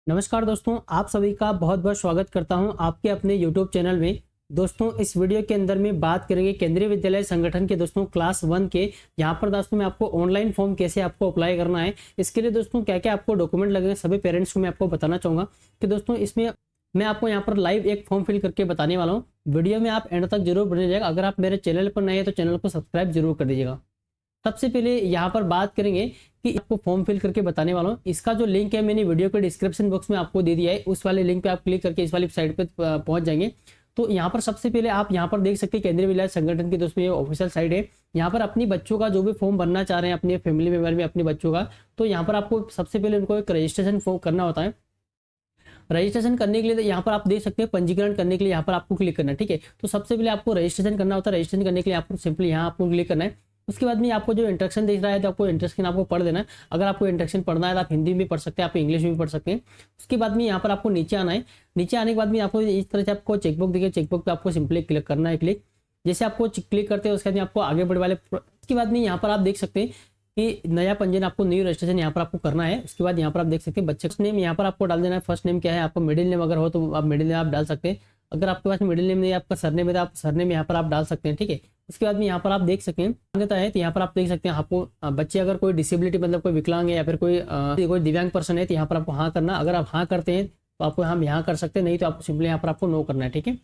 नमस्कार दोस्तों, आप सभी का बहुत बहुत स्वागत करता हूं आपके अपने YouTube चैनल में। दोस्तों, इस वीडियो के अंदर में बात करेंगे केंद्रीय विद्यालय संगठन के दोस्तों क्लास 1 के। यहां पर दोस्तों मैं आपको ऑनलाइन फॉर्म कैसे आपको अप्लाई करना है, इसके लिए दोस्तों क्या क्या आपको डॉक्यूमेंट लगेंगे सभी पेरेंट्स को मैं आपको बताना चाहूँगा कि दोस्तों इसमें मैं आपको यहाँ पर लाइव एक फॉर्म फिल करके बताने वाला हूँ। वीडियो में आप एंड तक जरूर बने रहिएगा। अगर आप मेरे चैनल पर नए हैं तो चैनल को सब्सक्राइब जरूर कर दीजिएगा। सबसे पहले यहाँ पर बात करेंगे कि आपको फॉर्म फिल करके बताने वाला हूँ। इसका जो लिंक है मैंने वीडियो के डिस्क्रिप्शन बॉक्स में आपको दे दिया है। उस वाले लिंक पे आप क्लिक करके इस वाली साइट पे पहुंच जाएंगे। तो यहाँ पर सबसे पहले आप यहाँ पर देख सकते हैं केंद्रीय विद्यालय संगठन की दोस्तों ये ऑफिशियल साइट है। यहाँ पर अपनी बच्चों का जो भी फॉर्म भरना चाह रहे हैं अपने फैमिली मेंबर में अपने बच्चों का, तो यहाँ पर आपको सबसे पहले उनको एक रजिस्ट्रेशन फॉर्म करना होता है। रजिस्ट्रेशन करने के लिए यहाँ पर आप देख सकते हैं पंजीकरण करने के लिए यहाँ पर आपको क्लिक करना है। ठीक है, तो सबसे पहले आपको रजिस्ट्रेशन करना होता है। रजिस्ट्रेशन करने के लिए आपको सिंपली यहाँ आपको क्लिक करना है। उसके बाद में आपको जो इंस्ट्रक्शन दिख रहा है तो आपको इंस्ट्रक्शन आपको पढ़ देना है। अगर आपको इंस्ट्रक्शन पढ़ना है तो आप हिंदी में पढ़ सकते हैं, आप इंग्लिश में भी पढ़ सकते हैं। उसके बाद में यहाँ पर आपको नीचे आना है। नीचे आने के बाद में आपको इस तरह से आपको चेकबुक दिखे, चेकबुक पे आपको सिंपली क्लिक करना है। क्लिक जैसे आपको क्लिक करते हैं उसके बाद में आपको आगे बढ़े वाले उसके बाद में यहाँ पर आप देख सकते हैं कि नया पंजीयन आपको न्यू रजिस्ट्रेशन यहाँ पर आपको करना है। उसके बाद यहाँ पर आप देख सकते हैं बच्चे का नेम यहाँ पर आपको डाल देना है। फर्स्ट नेम क्या है, आपको मिडिल नेम अगर हो तो आप मिडिल नेम आप डाल सकते हैं। अगर आपके पास मिडिल नेम नहीं है, आपका सरनेम है तो आप सरनेम यहाँ पर आप डाल सकते हैं। ठीक है, उसके बाद में यहाँ पर आप देख सकते हैं मान्यता है तो यहाँ पर आप देख सकते हैं आपको बच्चे अगर कोई डिसेबिलिटी मतलब कोई विकलांग है या फिर कोई दिव्यांग पर्सन है तो यहाँ पर आपको हाँ करना। अगर आप हाँ करते हैं तो आपको हम यहाँ कर सकते हैं, नहीं तो आपको सिंपली यहाँ पर आपको नो करना है। ठीक है,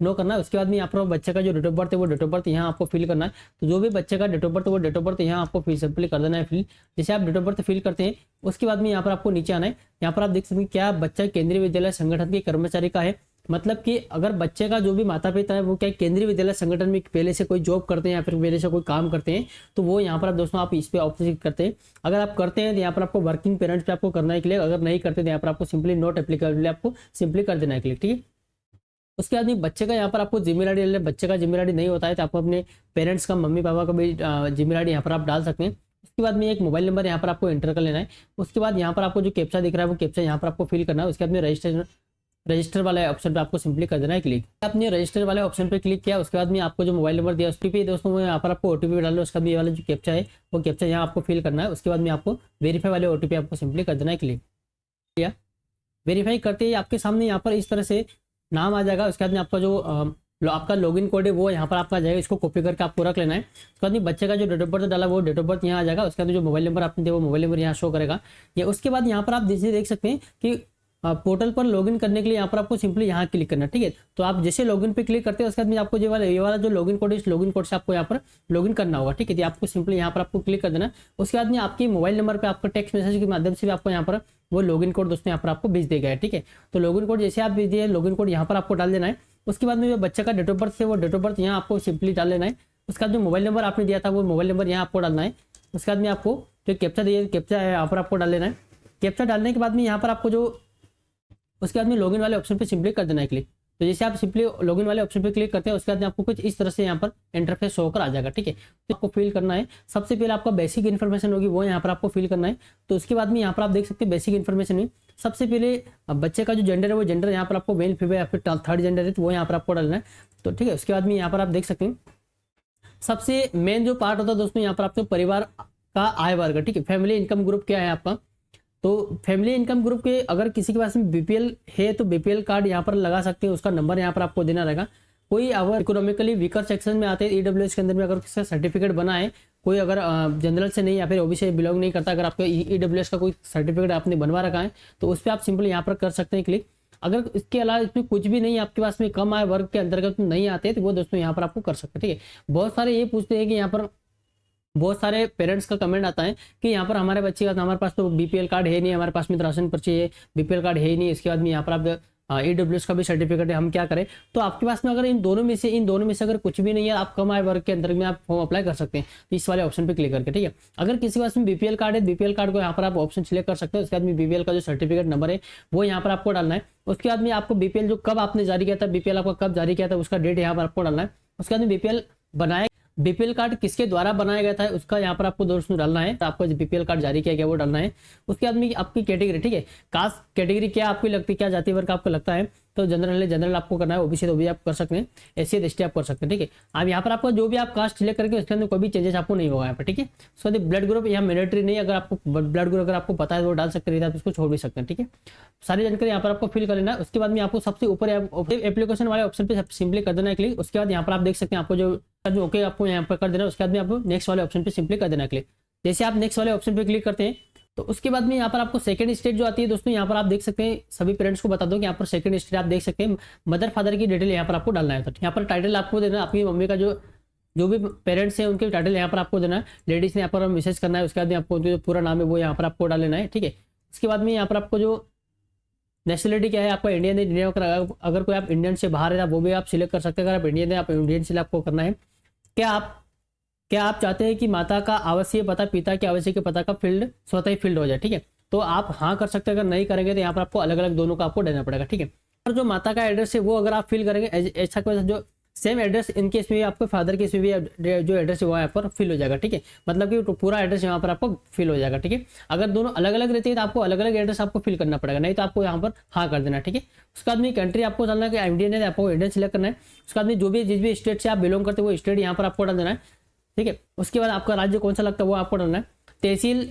नो करना है। उसके बाद में यहाँ पर बच्चे का जो डेट ऑफ बर्थ है वो डेट ऑफ बर्थ यहाँ आपको फिल करना है। तो जो भी बच्चे का डेट ऑफ बर्थ है वो डेट ऑफ बर्थ यहाँ आपको फिल सिंपली कर देना है फिल। जैसे आप डेट ऑफ बर्थ फिल करते हैं उसके बाद में यहाँ पर आपको नीचे आना है। यहाँ पर आप देख सकते हैं क्या बच्चा केंद्रीय विद्यालय संगठन के कर्मचारी का है, मतलब कि अगर बच्चे का जो भी माता पिता है वो क्या केंद्रीय विद्यालय संगठन में पहले से कोई जॉब करते हैं या फिर पहले से कोई काम करते हैं तो वो यहाँ पर आप दोस्तों आप इस पे ऑप्शन करते हैं। अगर आप करते हैं तो यहाँ पर आपको वर्किंग पेरेंट्स पे आपको करना है क्लिक। अगर नहीं करते तो यहाँ पर आपको सिंपली नॉट एप्लीकेबल आपको सिंपली कर देना है क्लिक। ठीक है, उसके बाद बच्चे का यहाँ पर आपको जीमेल आईडी, बच्चे का जीमेल आईडी नहीं होता है तो आपको अपने पेरेंट्स का मम्मी पापा का भी जीमेल आईडी यहाँ पर आप डाल सकते हैं। उसके बाद में एक मोबाइल नंबर यहाँ पर आपको एंटर कर लेना है। उसके बाद यहाँ पर आपको जो कैप्चा दिख रहा है वो कैप्चा यहाँ पर आपको फिल करना है। उसके बाद में रजिस्टर वाले ऑप्शन पे आपको सिंपली कर देना है क्लिक। आपने रजिस्टर वाले ऑप्शन पे क्लिक किया उसके बाद में आपको जो मोबाइल नंबर दिया उस पे दोस्तों यहाँ पर आपको ओटीपी डालना। उसका भी वाला जो कैप्चा है वो कैप्चा यहाँ आपको फिल करना है। उसके बाद में आपको वेरीफाई वाले ओटीपी आपको सिंपली कर देना है क्लिक। किया वेरीफाई करते ही आपके सामने यहाँ पर इस तरह से नाम आ जाएगा। उसके बाद में आपका जो आपका लॉगिन कोड है वो यहाँ पर आपका जाएगा, इसको कॉपी करके आपको रख लेना है। उसके बाद में बच्चे का जो डेट ऑफ बर्थ डाला वो डेट ऑफ बर्थ यहाँ आ जाएगा। उसके बाद जो मोबाइल नंबर आपने दिया वो मोबाइल नंबर यहाँ शो करेगा। या उसके बाद यहाँ पर आप देख सकते हैं कि पोर्टल पर लॉगिन करने के लिए यहाँ पर आपको सिंपली यहाँ क्लिक करना है। ठीक है, तो आप जैसे लॉगिन पे क्लिक करते हैं उसके बाद में आपको ये वाला जो लॉगिन कोड है इस लॉगिन कोड से आपको यहाँ पर लॉगिन करना होगा। ठीक है, तो आपको सिंपली यहाँ पर आपको क्लिक कर देना। उसके बाद में आपकी मोबाइल नंबर पे आपका टेक्स्ट मैसेज के माध्यम से भी आपको यहाँ पर वो लॉगिन कोड दोस्तों यहाँ पर आपको भेज देगा। ठीक है, तो लॉगिन कोड जैसे आप भेज दिए लॉगिन कोड यहाँ पर आपको डाल देना है। उसके बाद में जो बच्चे का डेट ऑफ बर्थ है वो डेट ऑफ बर्थ यहाँ आपको सिंपली डाल लेना है। उसके बाद जो मोबाइल नंबर आपने दिया था वो मोबाइल नंबर यहाँ आपको डालना है। उसके बाद में आपको जो कैप्चा दिया कैप्चा है यहाँ पर आपको डाल लेना है। कैप्चा डालने के बाद में यहाँ पर आपको जो उसके बाद में लॉगिन वाले ऑप्शन पे सिंपली कर देना है क्लिक। तो जैसे आप सिंपली लॉगिन वाले ऑप्शन पे क्लिक करते हैं उसके बाद में आपको कुछ इस तरह से यहाँ पर इंटरफेस शो होकर आ जाएगा। ठीक है, तो आपको फिल करना है। सबसे पहले आपका बेसिक इन्फॉर्मेशन होगी वो यहाँ पर आपको फिल करना है। तो उसके बाद में यहाँ पर आप देख सकते हैं बेसिक इन्फॉर्मेशन में सबसे पहले बच्चे का जो जेंडर है वो जेंडर यहाँ पर आपको मेल फीमेल या फिर थर्ड जेंडर है तो वो यहाँ पर आपको डालना है। तो ठीक है, उसके बाद में यहाँ पर आप देख सकते हैं सबसे मेन जो पार्ट होता है दोस्तों यहाँ पर आपके परिवार का आय वर्ग। ठीक है, फैमिली इनकम ग्रुप क्या है आपका, तो फैमिली इनकम ग्रुप के अगर किसी के पास में बीपीएल है तो बीपीएल कार्ड यहाँ पर लगा सकते हैं। उसका नंबर यहाँ पर आपको देना रहेगा। कोई अगर इकोनॉमिकली वीकर सेक्शन में आते हैं ईडब्ल्यूएस के अंदर में अगर किसी सर्टिफिकेट बना है, कोई अगर जनरल से नहीं या फिर ओबीसी से बिलोंग नहीं करता, अगर आपका ईडब्ल्यूएस का कोई सर्टिफिकेट आपने बनवा रखा है तो उस पर आप सिंपली यहाँ पर कर सकते हैं क्लिक। अगर इसके अलावा इसमें कुछ भी नहीं आपके पास में कम आय वर्ग के अंतर्गत नहीं आते तो वो दोस्तों यहाँ पर आपको कर सकते हैं। ठीक है, बहुत सारे ये पूछते हैं कि यहाँ पर बहुत सारे पेरेंट्स का कमेंट आता है कि यहाँ पर हमारे बच्चे का हमारे पास तो बीपीएल कार्ड है नहीं, हमारे पास में तो राशन पर्ची है, बीपीएल कार्ड है ही नहीं, इसके बाद में यहाँ पर आप ईडब्ल्यूएस का भी सर्टिफिकेट है, हम क्या करें। तो आपके पास में अगर इन दोनों में से अगर कुछ भी नहीं है, आप कम आय वर्ग के अंदर में आप फॉर्म अप्लाई कर सकते हैं तो इस वाले ऑप्शन पे क्लिक करके। ठीक है, अगर किसी के पास में बीपीएल कार्ड है, बीपीएल कार्ड को यहाँ पर आप ऑप्शन सिलेक्ट कर सकते हैं। उसके बाद में बीपीएल का जो सर्टिफिकेट नंबर है वो यहाँ पर आपको डालना है। उसके बाद में आपको बीपीएल जो कब आपने जारी किया था, बीपीएल आपका कब जारी किया था उसका डेट यहाँ पर आपको डालना है। उसके बाद में बीपीएल बनाया बीपीएल कार्ड किसके द्वारा बनाया गया था उसका यहाँ पर आपको दोस्तों डालना है। तो आपको बीपीएल कार्ड जारी किया गया वो डालना है। उसके बाद में आपकी कैटेगरी, ठीक है, कास्ट कैटेगरी क्या आपकी लगती है, क्या जाति वर्ग आपको लगता है तो जनरल आपको करना है, ओबीसी तो भी आप कर सकते हैं, एससी एसटी आप कर सकते हैं। ठीक है, अब यहाँ पर आपको जो भी आप कास्ट सिलेक्ट करके उसके अंदर कोई भी चेंजेस आपको नहीं होगा यहाँ पर। ठीक है, उसके बाद ब्लड ग्रुप यहाँ मैंडेटरी नहीं, अगर आपको ब्लड ग्रुप अगर आपको पता है वो डाल सकते हैं, आप उसको छोड़ भी सकते हैं। ठीक है, सारी जानकारी यहाँ पर आपको फिल कर लेना है। उसके बाद में आपको सबसे ऊपर एप्लीकेशन वाले ऑप्शन पे सिंपली कर देना है क्लिक। उसके बाद यहाँ पर आप देख सकते हैं आपको जो ओके आपको यहाँ पर कर देना है। उसके बाद में आपको नेक्स्ट वाले ऑप्शन पे सिंपली कर देना है क्लिक। जैसे आप नेक्स्ट वाले ऑप्शन पे क्लिक करते हैं तो उसके बाद में यहाँ पर आपको सेकंड स्टेट जो आती है दोस्तों, यहाँ पर आप देख सकते हैं, सभी पेरेंट्स को बता दो कि यहाँ पर सेकंड स्टेट आप देख सकते हैं, मदर फादर की डिटेल यहाँ पर आपको डालना है। तो यहाँ पर टाइटल आपको देना है, अपनी मम्मी का जो भी पेरेंट्स हैं उनके टाइटल यहाँ पर आपको देना है। लेडीज ने यहाँ पर मैसेज करना है। उसके बाद में आपको जो पूरा नाम है वो यहाँ पर आपको डाल लेना है। ठीक है, उसके बाद में यहाँ पर आपको जो नेशनलिटी क्या है, आपका इंडियन है, इंडिया अगर कोई आप इंडियन से बाहर है वो भी आप सिलेक्ट कर सकते हैं। अगर आप इंडियन है, आप इंडियन से आपको करना है। क्या आप चाहते हैं कि माता का आवासीय पता पिता के आवासीय पता का फील्ड स्वतः ही फील्ड हो जाए? ठीक है, तो आप हाँ कर सकते हैं। अगर नहीं करेंगे तो यहाँ पर आपको अलग अलग दोनों का आपको देना पड़ेगा। ठीक है, और जो माता का एड्रेस है वो अगर आप फिल करेंगे ऐसा कोई जो सेम एड्रेस इनके इसमें भी आपको फादर के इसमें भी जो एड्रेस है वो यहाँ पर फिल हो जाएगा। ठीक है, मतलब कि पूरा एड्रेस यहाँ पर आपको फिल हो जाएगा। ठीक है, अगर दोनों अलग अलग रहती है तो आपको अलग अलग एड्रेस आपको फिल करना पड़ेगा, नहीं तो आपको यहाँ पर हाँ कर देना। ठीक है, उसके बाद में कंट्री आपको डालना है कि इंडियन है, आपको इंडियन सिलेक्ट करना है। उसके बाद में जो भी जिस भी स्टेट से आप बिलोंग करते हैं वो स्टेट यहाँ पर आपको डाल देना है। ठीक है, उसके बाद आपका राज्य कौन सा लगता है वो आपको डालना है। तहसील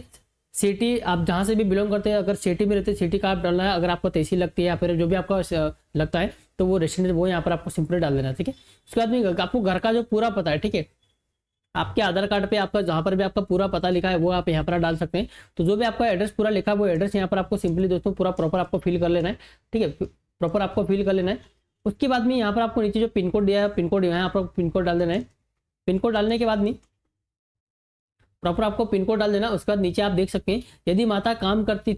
सिटी आप जहाँ से भी बिलोंग करते हैं, अगर सिटी में रहते हैं सिटी का आप डालना है। अगर आपको तहसील लगती है या फिर जो भी आपका लगता है तो वो रेसिडेंट वो यहाँ पर आपको सिंपली डाल देना है। ठीक है, उसके बाद में आपको घर का जो पूरा पता है, ठीक है, आपके आधार कार्ड पे आपका जहाँ पर भी आपका पूरा पता लिखा है वो आप यहाँ पर डाल सकते हैं। तो जो भी आपका एड्रेस पूरा लिखा है वो एड्रेस यहाँ पर आपको सिंपली दोस्तों पूरा प्रॉपर आपको फिल कर लेना है। ठीक है, प्रॉपर आपको फिल कर लेना है। उसके बाद में यहाँ पर आपको नीचे जो पिन कोड दिया है, पिन कोड यहाँ पर पिन कोड डाल देना है। पिन कोड डालने के बाद में प्रॉपर आपको पिन कोड डाल देना। उसके बाद नीचे आप देख सकते हैं, यदि माता काम करती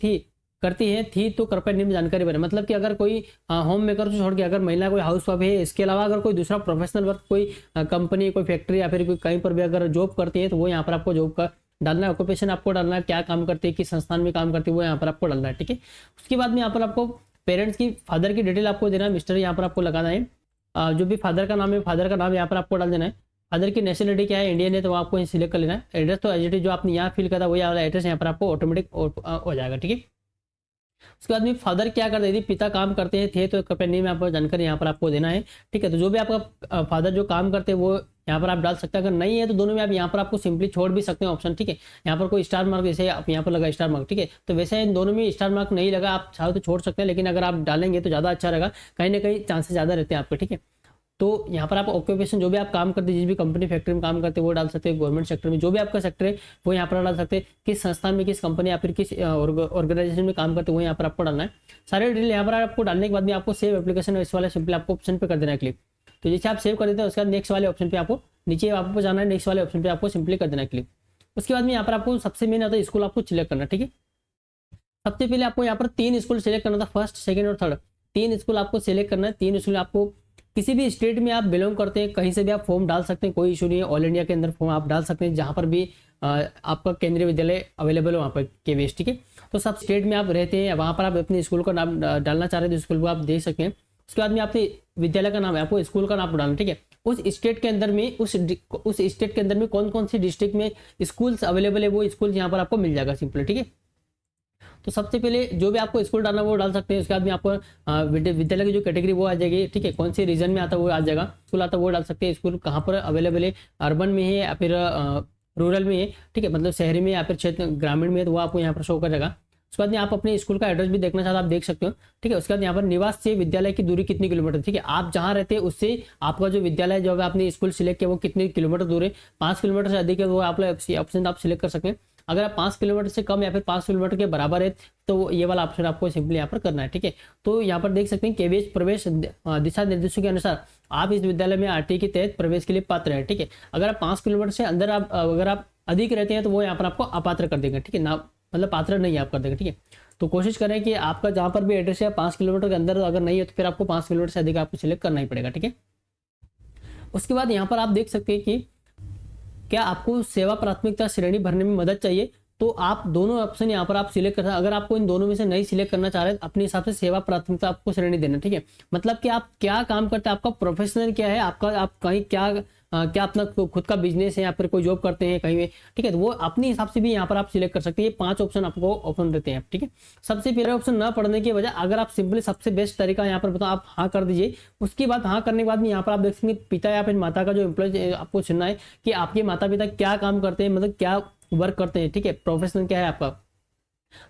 है तो कृपया निम्न जानकारी बने। मतलब कि अगर कोई होम मेकर से छोड़ के अगर महिला कोई हाउस वाइफ है, इसके अलावा अगर कोई दूसरा प्रोफेशनल वर्क कोई कंपनी कोई फैक्ट्री या फिर कोई कहीं पर भी अगर जॉब करती है तो वो यहाँ पर आपको जॉब का डालना है। ऑक्यूपेशन आपको डालना है, क्या काम करती है, किस संस्थान में काम करती है वो यहाँ पर आपको डालना है। ठीक है, उसके बाद में यहाँ पर आपको पेरेंट्स की फादर की डिटेल आपको देना है, मिस्टर यहाँ पर आपको लगाना है। जो भी फादर का नाम है फादर का नाम यहाँ पर आपको डाल देना है। फादर की नेशनलिटी क्या है, इंडियन है, तो आपको सिलेक्ट कर लेना है। एड्रेस तो एज जो आपने यहाँ फिल करा वही वाला एड्रेस यहाँ पर आपको ऑटोमेटिक हो जाएगा। ठीक है, उसके बाद में फादर क्या करते हैं, यदि पिता काम करते हैं थे तो कंपनी में आपको जानकारी यहाँ पर आपको देना है। ठीक है, तो जो भी आपका फादर जो काम करते हैं वो यहाँ पर आप डाल सकते हैं। अगर नहीं है तो दोनों में आप यहाँ पर आपको सिंपली छोड़ भी सकते हैं ऑप्शन। ठीक है, यहाँ पर कोई स्टार मार्क जैसे आप यहाँ पर लगा स्टार मार्क, ठीक है, तो वैसे इन दोनों में स्टार मार्क नहीं लगा, आप चाहो तो छोड़ सकते हैं, लेकिन अगर आप डालेंगे तो ज़्यादा अच्छा रहेगा, कहीं ना कहीं चांसेस ज़्यादा रहते हैं आपके। ठीक है, तो यहाँ पर आप ऑक्यूपेशन जो भी आप काम करते हैं, जिस भी कंपनी फैक्ट्री में काम करते हैं वो डाल सकते हैं। गवर्नमेंट सेक्टर में जो भी आपका सेक्टर है वो यहाँ पर डाल सकते हैं। किस संस्था में, किस कंपनी या फिर किस ऑर्गेनाइजेशन में काम करते हैं वो यहाँ पर आपको डालना है। सारे डिटेल यहाँ पर आपको डालने के बाद में आपको सेव एप्लीकेशन इस वाले सिंपल आपको ऑप्शन पे कर देना है क्लिक। तो जैसे आप सेव कर देते हैं उसके बाद नेक्स्ट वाले ऑप्शन पे आपको नीचे आपको जाना है, नेक्स्ट वाले ऑप्शन पे आपको सिंपली कर देना है क्लिक। उसके बाद में यहाँ पर आपको सबसे मेन आता है स्कूल आपको सिलेक्ट करना है। ठीक है, सबसे पहले आपको यहाँ पर 3 स्कूल सिलेक्ट करना था, फर्स्ट सेकंड और थर्ड 3 स्कूल आपको सिलेक्ट करना है। 3 स्कूल आपको किसी भी स्टेट में आप बिलोंग करते हैं कहीं से भी आप फॉर्म डाल सकते हैं, कोई इशू नहीं है। ऑल इंडिया के अंदर फॉर्म आप डाल सकते हैं जहाँ पर भी आपका केंद्रीय विद्यालय अवेलेबल हो वहाँ पर के बेस। ठीक है, तो सब स्टेट में आप रहते हैं वहाँ पर आप अपने स्कूल का नाम डालना चाह रहे हैं तो स्कूल को आप देख सकते हैं। उसके बाद में आपने विद्यालय का नाम है, आपको स्कूल का नाम डालना। ठीक है, उस स्टेट के अंदर में उस स्टेट के अंदर में कौन कौन सी डिस्ट्रिक्ट में स्कूल्स अवेलेबल है वो स्कूल यहाँ पर आपको मिल जाएगा सिंपल। ठीक है, तो सबसे पहले जो भी आपको स्कूल डालना वो डाल सकते हैं। उसके बाद में आपको विद्यालय की जो कैटेगरी वो आ जाएगी। ठीक है, कौन से रीजन में आता है वो आ जाएगा, स्कूल आता है वो डाल सकते हैं। स्कूल कहाँ पर अवेलेबल है, अर्बन में है या फिर रूरल में है। ठीक है, मतलब शहरी में या फिर क्षेत्र ग्रामीण में है तो वो आपको यहाँ पर शो करेगा। उसके बाद में आप अपने स्कूल का एड्रेस भी देखना चाहते हैं आप देख सकते हो। ठीक है, उसके बाद यहाँ पर निवास से विद्यालय की दूरी कितनी किलोमीटर। ठीक है, आप जहाँ रहते हैं उससे आपका जो विद्यालय जो आपने स्कूल सिलेक्ट किया वो कितने किलोमीटर दूर है। 5 किलोमीटर से अधिक है वो आप ऑप्शन आप सिलेक्ट कर सकते हैं। अगर आप 5 किलोमीटर से कम या फिर 5 किलोमीटर के बराबर है तो ये वाला ऑप्शन आपको सिंपली यहाँ पर करना है। ठीक है, तो यहाँ पर देख सकते हैं केवल प्रवेश दिशा निर्देशों के अनुसार आप इस विद्यालय में आरटी के तहत प्रवेश के लिए पात्र है। ठीक है, अगर आप 5 किलोमीटर से अंदर अगर आप अधिक रहते हैं तो वो यहाँ पर आपको अपात्र कर देंगे। ठीक है, ना मतलब पात्र नहीं आप कर देंगे। ठीक है, तो कोशिश करें कि आपका जहाँ पर भी एड्रेस है 5 किलोमीटर के अंदर अगर नहीं है तो फिर आपको 5 किलोमीटर से अधिक आपको सिलेक्ट करना ही पड़ेगा। ठीक है, उसके बाद यहाँ पर आप देख सकते हैं कि क्या आपको सेवा प्राथमिकता श्रेणी भरने में मदद चाहिए, तो आप दोनों ऑप्शन यहाँ पर आप सिलेक्ट कर सकते हैं। अगर आपको इन दोनों में से नहीं सिलेक्ट करना चाह रहे तो अपने हिसाब से सेवा प्राथमिकता आपको श्रेणी देना। ठीक है, मतलब कि आप क्या काम करते हैं, आपका प्रोफेशनल क्या है, आपका आप कहीं क्या क्या अपना खुद का बिजनेस है या फिर कोई जॉब करते हैं कहीं में, ठीक है, तो वो अपने हिसाब से भी यहाँ पर आप सिलेक्ट कर सकते हैं। ये 5 ऑप्शन आपको ऑप्शन देते हैं, ठीक है। सबसे पहले ऑप्शन ना पढ़ने की वजह, अगर आप सिंपली सबसे बेस्ट तरीका यहाँ पर बताओ, आप हाँ कर दीजिए। उसके बाद हाँ करने के बाद में यहाँ पर आप देख सकते पिता या फिर माता का जो एम्प्लॉय आपको चुनना है कि आपके माता पिता क्या काम करते हैं, मतलब क्या वर्क करते हैं, ठीक है, प्रोफेशन क्या है आपका।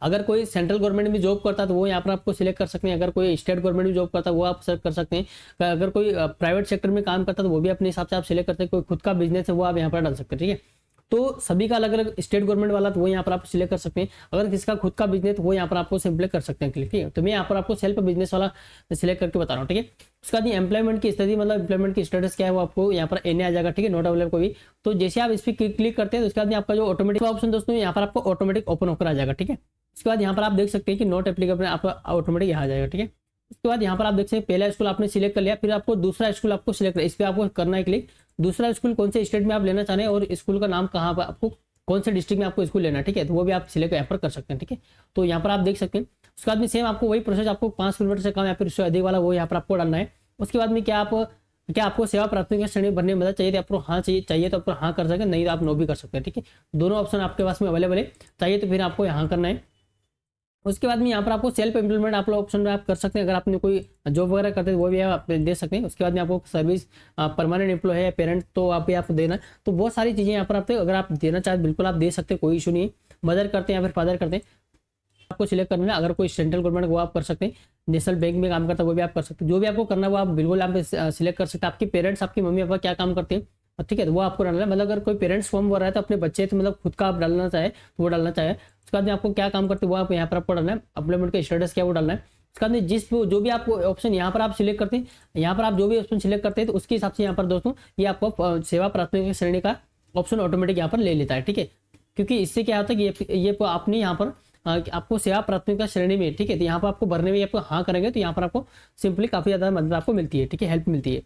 अगर कोई सेंट्रल गवर्नमेंट में जॉब करता है तो वो यहाँ पर आपको सिलेक्ट कर सकते हैं, अगर कोई स्टेट गवर्नमेंट में जॉब करता है वो आप सेलेक्ट कर सकते हैं, अगर कोई प्राइवेट सेक्टर में काम करता है तो वो भी अपने हिसाब से आप सिलेक्ट करते हैं, कोई खुद का बिजनेस है वो आप यहाँ पर डाल सकते हैं, ठीक है। तो सभी का अलग अलग, स्टेट गवर्नमेंट वाला तो वो यहाँ पर आप सिलेक्ट कर सकते हैं, अगर किसका खुद का बिजनेस तो वो यहाँ पर आपको सिंपली कर सकते हैं, ठीक है। तो मैं यहाँ पर आपको सेल्फ बिजनेस वाला सिलेक्ट करके बता रहा हूँ, ठीक है। उसके बाद एम्प्लॉयमेंट की स्थिति, मतलब एम्प्लॉयमेंट की स्टेटस क्या है वो आपको यहाँ पर एन आ जाएगा, ठीक है, नॉट अवेलेबल कोई भी। तो जैसे आप इस पर क्लिक करते हैं तो उसके बाद आपका जो ऑटोमेटिक ऑप्शन दोस्तों यहाँ पर आपको ऑटोमेटिक ओपन होकर आ जाएगा, ठीक है। उसके बाद यहाँ पर आप देख सकते हैं कि नॉट एप्लीकेबल आपका ऑटोमेटिक यहाँ आ जाएगा, ठीक है। उसके बाद यहाँ पर आप देख सकते हैं पहला स्कूल आपने सिलेक्ट कर लिया, फिर आपको दूसरा स्कूल आपको सिलेक्ट इस पर आपको करना है क्लिक। दूसरा स्कूल कौन से स्टेट में आप लेना चाह रहे हैं और स्कूल का नाम कहाँ पर आपको, कौन से डिस्ट्रिक्ट में आपको स्कूल लेना है, ठीक है, तो वो भी आप सिलेक्ट यहाँ पर कर सकते हैं, ठीक है। तो यहाँ पर आप देख सकते हैं। उसके बाद में सेम आपको वही प्रोसेस, आपको 5 किलोमीटर से कम या फिर उससे अधिक वाला वो यहाँ पर आपको डालना है। उसके बाद में क्या आपको सेवा प्राथमिक श्रेणी भरने में मदद चाहिए, तो आपको हाँ चाहिए तो आपको हाँ कर सकते हैं, नहीं तो आप नो भी कर सकते हैं, ठीक है। दोनों ऑप्शन आपके पास में अवेलेबल है, चाहिए तो फिर आपको यहाँ करना है। उसके बाद में यहाँ पर आपको सेल्फ एम्प्लॉयमेंट आप ऑप्शन में आप कर सकते हैं, अगर आपने कोई जॉब वगैरह करते हैं वो भी आप दे सकते हैं। उसके बाद में आपको सर्विस परमानेंट एम्प्लॉय है पेरेंट तो आप भी आपको देना, तो बहुत सारी चीज़ें यहाँ पर आप अगर आप देना चाहते बिल्कुल आप दे सकते हैं, कोई इशू नहीं है। मदर करते हैं या फिर फादर करते हैं आपको सिलेक्ट करना है, अगर कोई सेंट्रल गवर्नमेंट वो आप कर सकते हैं, नेशनल बैंक में काम करता है वो भी आप कर सकते हैं, जो भी आपको करना है वो आप बिल्कुल आप सिलेक्ट कर सकते हैं। आपके पेरेंट्स आपकी मम्मी पापा क्या काम करते हैं, ठीक है, तो वो आपको डालना है। मतलब अगर कोई पेरेंट्स फॉर्म भर रहा है तो अपने बच्चे तो मतलब खुद का आप डालना चाहे तो वो डालना चाहे। उसके बाद में आपको क्या काम करते हैं वो आप यहाँ पर आपको डालना है, एम्प्लॉयमेंट का स्टेटस क्या वो डालना है। उसके बाद में जो भी आपको ऑप्शन यहाँ पर आप सिलेक्ट करते हैं, यहाँ पर आप जो भी ऑप्शन सिलेक्ट करते हैं तो उसके हिसाब से यहाँ पर दोस्तों ये आपको सेवा प्राथमिक श्रेणी का ऑप्शन ऑटोमेटिक यहाँ पर ले लेता है, ठीक है। क्योंकि इससे क्या होता है कि ये आपने यहाँ पर आपको सेवा प्राथमिकता श्रेणी में, ठीक है, तो यहाँ पर आपको भरने में आपको हाँ करेंगे तो यहाँ पर आपको सिंपली काफी ज्यादा मदद आपको मिलती है, ठीक है, हेल्प मिलती है।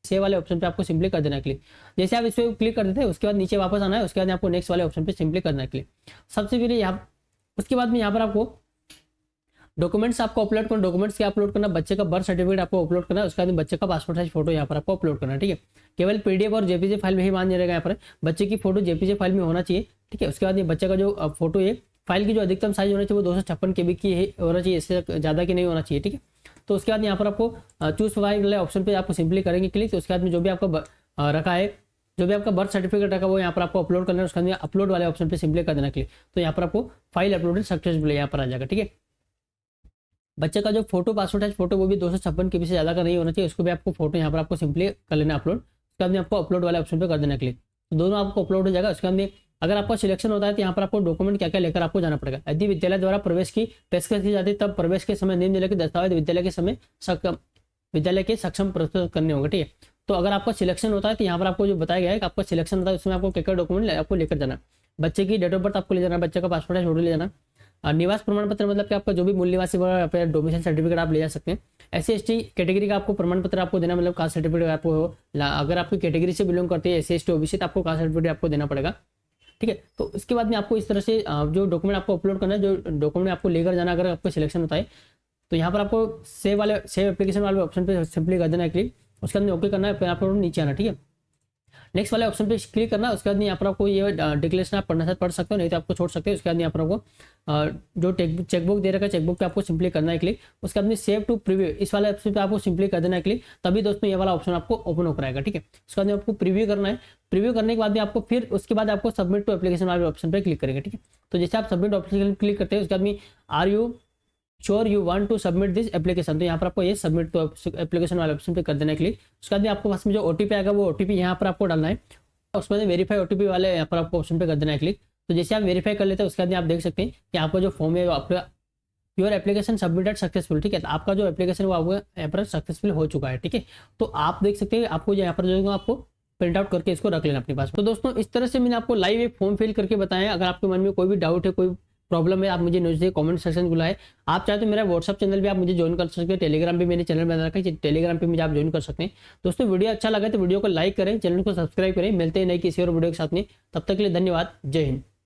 सेव वाले ऑप्शन पे आपको सिंपली कर देना है क्लिक। जैसे आप इस पर क्लिक कर देते हैं उसके बाद नीचे वापस आना है, उसके बाद आपको नेक्स्ट वाले ऑप्शन पे सिंपली करना है क्लिक। सबसे पहले यहाँ, उसके बाद में यहाँ पर आपको डॉक्यूमेंट्स आपको अपलोड करना, डॉक्यूमेंट्स क्या अपलोड करना, बच्चे का बर्थ सर्टिफिकेट आपको अपलोड करना है, उसके बाद बच्चे का पासपोर्ट साइज फोटो यहाँ पर आपको अपलोड करना है, ठीक है। केवल पीडीएफ और जेपीजे फाइल में ही मान जाएगा, यहाँ पर बच्चे की फोटो जेपीजे फाइल में होना चाहिए, ठीक है। उसके बाद ये बच्चे का जो फोटो है फाइल की जो अधिकतम साइज होना चाहिए वो 256 KB की होना चाहिए, इससे ज़्यादा की नहीं होना चाहिए, ठीक है। तो उसके बाद यहाँ पर आपको चूज फाइल वाले ऑप्शन पे आपको सिंपली करेंगे क्लिक। तो उसके बाद में जो भी आपका रखा है, जो भी आपका बर्थ सर्टिफिकेट रखा वो यहाँ पर आपको अपलोड करना है, उसके बाद अपलोड वाले ऑप्शन पे सिंपली कर देना क्लिक। तो यहाँ पर आपको फाइल अपलोडेड सक्सेसफुल यहाँ पर आ जाएगा, ठीक है। बच्चे का जो फोटो पासपोर्ट साइज फोटो वो भी 256 KB से ज़्यादा का नहीं होना चाहिए, उसको भी आपको फोटो यहाँ पर आपको सिंपली कर लेना अपलोड। उसके बाद में आपको अपलोड वाले ऑप्शन पे कर देना क्लिक, तो दोनों आपको अपलोड हो जाएगा। उसके बाद में अगर आपका सिलेक्शन होता है तो यहाँ पर आपको डॉक्यूमेंट क्या क्या लेकर आपको जाना पड़ेगा। यदि विद्यालय द्वारा प्रवेश की पेशकश की जाती है तब प्रवेश के समय निम्नलिखित के दस्तावेज विद्यालय के सक्षम प्रस्तुत करने होंगे, ठीक है। तो अगर आपका सिलेक्शन होता है तो यहाँ पर आपको जो बताया गया है कि आपका सिलेक्शन होता है उसमें आपको क्या क्या डॉक्यूमेंट आपको लेकर जाना। बच्चे की डेट ऑफ बर्थ आपको ले जाना, बच्चे का पासपोर्ट साइज फोटो ले जाना, निवास प्रमाण पत्र मतलब कि आपका जो भी मूल निवासी वगैरह डोमिसाइल सर्टिफिकेट आप ले जा सकते हैं। SC/ST कैटेगरी का आपको प्रमाण पत्र आपको देना, मतलब कास्ट सर्टिफिकेट आपको हो, अगर आपकी कैटेगरी से बिलोंग करते हैं SC/ST OBC तो आपको कास्ट सर्टिफिकेट आपको देना पड़ेगा, ठीक है। तो इसके बाद में आपको इस तरह से जो डॉक्यूमेंट आपको अपलोड करना है, जो डॉक्यूमेंट आपको लेकर जाना अगर आपको सिलेक्शन होता है तो यहाँ पर आपको सेव एप्लीकेशन वाले ऑप्शन पे सिंपली कर देना है क्लिक। उसके बाद ओके करना है, फिर आपको नीचे आना, ठीक है। नेक्स्ट वाले ऑप्शन पे क्लिक करना है। उसके बाद यहाँ पर आपको ये डिक्लेरेशन आप पढ़ना से पढ़ सकते हो, नहीं तो आपको छोड़ सकते हो। उसके बाद यहाँ पर आपको जो चेकबुक दे रखा है चेकबुक पे आपको सिंपली करना है क्लिक। उसके बाद सेव टू प्रीव्यू इस वाले ऑप्शन पे आपको सिंपली कर देना है क्लिक, तभी दोस्तों ये वाला ऑप्शन आपको ओपन होकर आएगा, ठीक है। उसके बाद आपको प्रीव्यू करना है, प्रीव्यू करने के बाद में आपको फिर उसके बाद आपको सबमिट टू एप्लीकेशन वाले ऑप्शन पे क्लिक करेंगे, ठीक है। तो जैसे आप सबमिट ऑप्शन क्लिक करते हैं उसके बाद में are you sure you want to submit this application, तो यहाँ पर आपको ये सबमिट टू एप्लीकेशन वाले ऑप्शन पे कर देना है क्लिक। उसके बाद में आपको पास में जो OTP आएगा वो OTP यहाँ पर आपको डालना है, उसके बाद वेरीफाई OTP वाले यहाँ पर आपको ऑप्शन पे कर देना है क्लिक। तो जैसे आप वेरीफाई कर लेते हैं उसके बाद आप देख सकते हैं कि आपका जो फॉर्म है आपका योर एप्लीकेशन सबमिटेड सक्सेसफुल, ठीक है। तो आपका जो एप्लीकेशन वो आपको यहाँ पर सक्सेसफुल हो चुका है, ठीक है। तो आप देख सकते हैं आपको यहाँ पर जो आपको प्रिंट आउट करके इसको रख लेना अपने पास। तो दोस्तों इस तरह से मैंने आपको लाइव एक फॉर्म फिल करके बताया। अगर आपके मन में कोई भी डाउट है, कोई प्रॉब्लम है, आप मुझे नीचे कमेंट सेक्शन बुलाए। आप चाहे तो मेरा व्हाट्सअप चैनल भी आप मुझे ज्वाइन कर सकते हैं, टेलीग्राम भी मैंने चैनल बना रखा है, टेलीग्राम पे मुझे आप ज्वाइन कर सकते हैं। दोस्तों वीडियो अच्छा लगा तो वीडियो को लाइक करें, चैनल को सब्सक्राइब करें। मिलते हैं नई किसी और वीडियो के साथ में, तब तक के लिए धन्यवाद, जय हिंद।